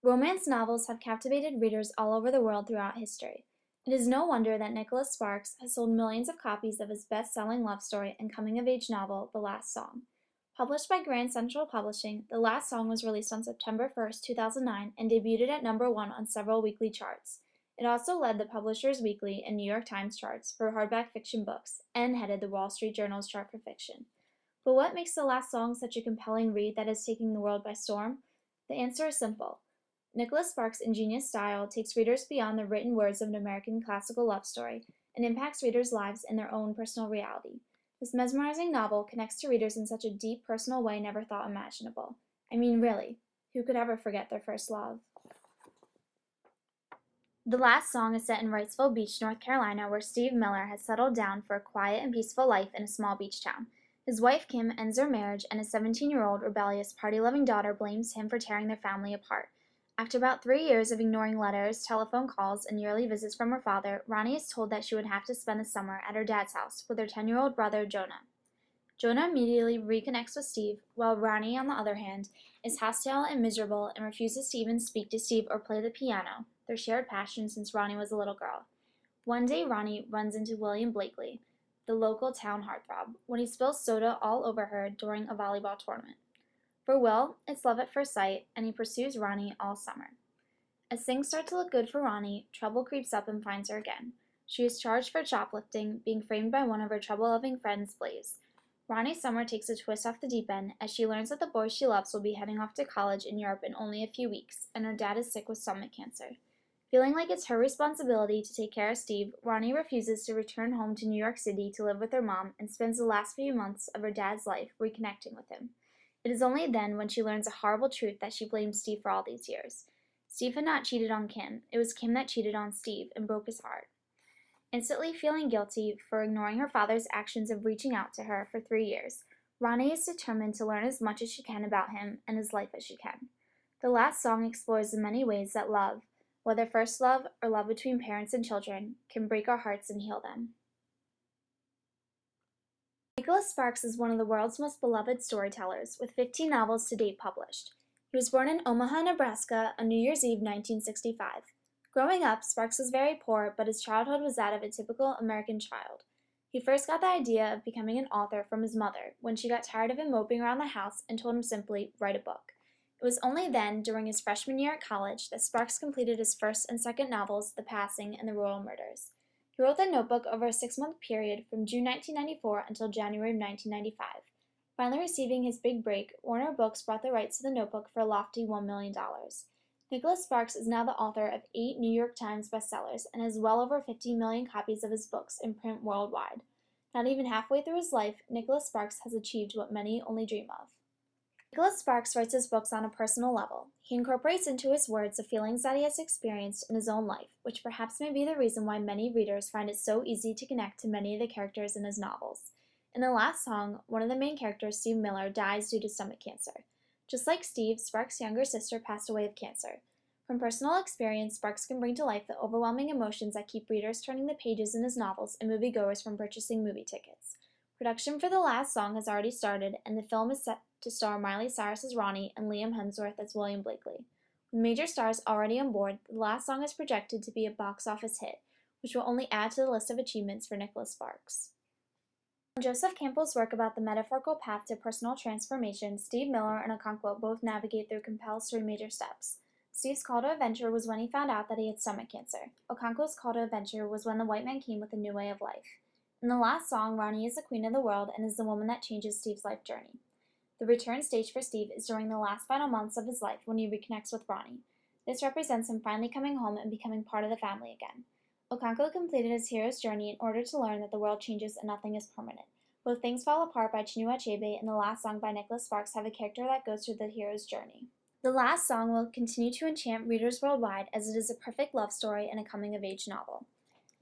Romance novels have captivated readers all over the world throughout history. It is no wonder that Nicholas Sparks has sold millions of copies of his best-selling love story and coming-of-age novel, The Last Song. Published by Grand Central Publishing, The Last Song was released on September 1, 2009, and debuted at #1 on several weekly charts. It also led the Publishers Weekly and New York Times charts for hardback fiction books, and headed the Wall Street Journal's chart for fiction. But what makes The Last Song such a compelling read that is taking the world by storm? The answer is simple. Nicholas Sparks' ingenious style takes readers beyond the written words of an American classical love story and impacts readers' lives in their own personal reality. This mesmerizing novel connects to readers in such a deep, personal way never thought imaginable. I mean, really, who could ever forget their first love? The Last Song is set in Wrightsville Beach, North Carolina, where Steve Miller has settled down for a quiet and peaceful life in a small beach town. His wife Kim ends their marriage, and his 17-year-old rebellious, party-loving daughter blames him for tearing their family apart. After about 3 years of ignoring letters, telephone calls, and yearly visits from her father, Ronnie is told that she would have to spend the summer at her dad's house with her 10-year-old brother, Jonah. Jonah immediately reconnects with Steve, while Ronnie, on the other hand, is hostile and miserable and refuses to even speak to Steve or play the piano, their shared passion since Ronnie was a little girl. One day, Ronnie runs into William Blakely, the local town heartthrob, when he spills soda all over her during a volleyball tournament. For Will, it's love at first sight, and he pursues Ronnie all summer. As things start to look good for Ronnie, trouble creeps up and finds her again. She is charged for shoplifting, being framed by one of her trouble-loving friends, Blaze. Ronnie's summer takes a twist off the deep end as she learns that the boy she loves will be heading off to college in Europe in only a few weeks, and her dad is sick with stomach cancer. Feeling like it's her responsibility to take care of Steve, Ronnie refuses to return home to New York City to live with her mom and spends the last few months of her dad's life reconnecting with him. It is only then, when she learns a horrible truth, that she blames Steve for all these years. Steve had not cheated on Kim. It was Kim that cheated on Steve and broke his heart. Instantly feeling guilty for ignoring her father's actions of reaching out to her for 3 years, Ronnie is determined to learn as much as she can about him and his life as she can. The Last Song explores the many ways that love, whether first love or love between parents and children, can break our hearts and heal them. Nicholas Sparks is one of the world's most beloved storytellers, with 15 novels to date published. He was born in Omaha, Nebraska on New Year's Eve 1965. Growing up, Sparks was very poor, but his childhood was that of a typical American child. He first got the idea of becoming an author from his mother when she got tired of him moping around the house and told him simply, "Write a book." It was only then, during his freshman year at college, that Sparks completed his first and second novels, The Passing and The Royal Murders. He wrote The Notebook over a 6-month period from June 1994 until January 1995. Finally receiving his big break, Warner Books bought the rights to The Notebook for a lofty $1 million. Nicholas Sparks is now the author of 8 New York Times bestsellers and has well over 50 million copies of his books in print worldwide. Not even halfway through his life, Nicholas Sparks has achieved what many only dream of. Nicholas Sparks writes his books on a personal level. He incorporates into his words the feelings that he has experienced in his own life, which perhaps may be the reason why many readers find it so easy to connect to many of the characters in his novels. In The Last Song, one of the main characters, Steve Miller, dies due to stomach cancer. Just like Steve, Sparks' younger sister passed away of cancer. From personal experience, Sparks can bring to life the overwhelming emotions that keep readers turning the pages in his novels and moviegoers from purchasing movie tickets. Production for The Last Song has already started, and the film is set to star Miley Cyrus as Ronnie and Liam Hemsworth as William Blakely. With major stars already on board, The Last Song is projected to be a box office hit, which will only add to the list of achievements for Nicholas Sparks. In Joseph Campbell's work about the metaphorical path to personal transformation, Steve Miller and Okonkwo both navigate through compels 3 major steps. Steve's call to adventure was when he found out that he had stomach cancer. Okonkwo's call to adventure was when the white man came with a new way of life. In The Last Song, Ronnie is the queen of the world and is the woman that changes Steve's life journey. The return stage for Steve is during the last final months of his life when he reconnects with Ronnie. This represents him finally coming home and becoming part of the family again. Okonkwo completed his hero's journey in order to learn that the world changes and nothing is permanent. Both Things Fall Apart by Chinua Achebe and The Last Song by Nicholas Sparks have a character that goes through the hero's journey. The Last Song will continue to enchant readers worldwide as it is a perfect love story and a coming-of-age novel.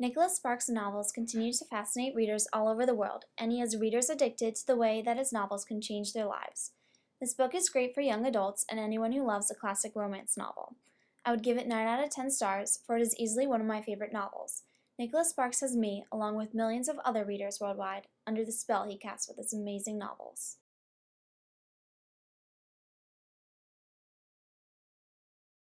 Nicholas Sparks' novels continue to fascinate readers all over the world, and he has readers addicted to the way that his novels can change their lives. This book is great for young adults and anyone who loves a classic romance novel. I would give it 9 out of 10 stars, for it is easily one of my favorite novels. Nicholas Sparks has me, along with millions of other readers worldwide, under the spell he casts with his amazing novels.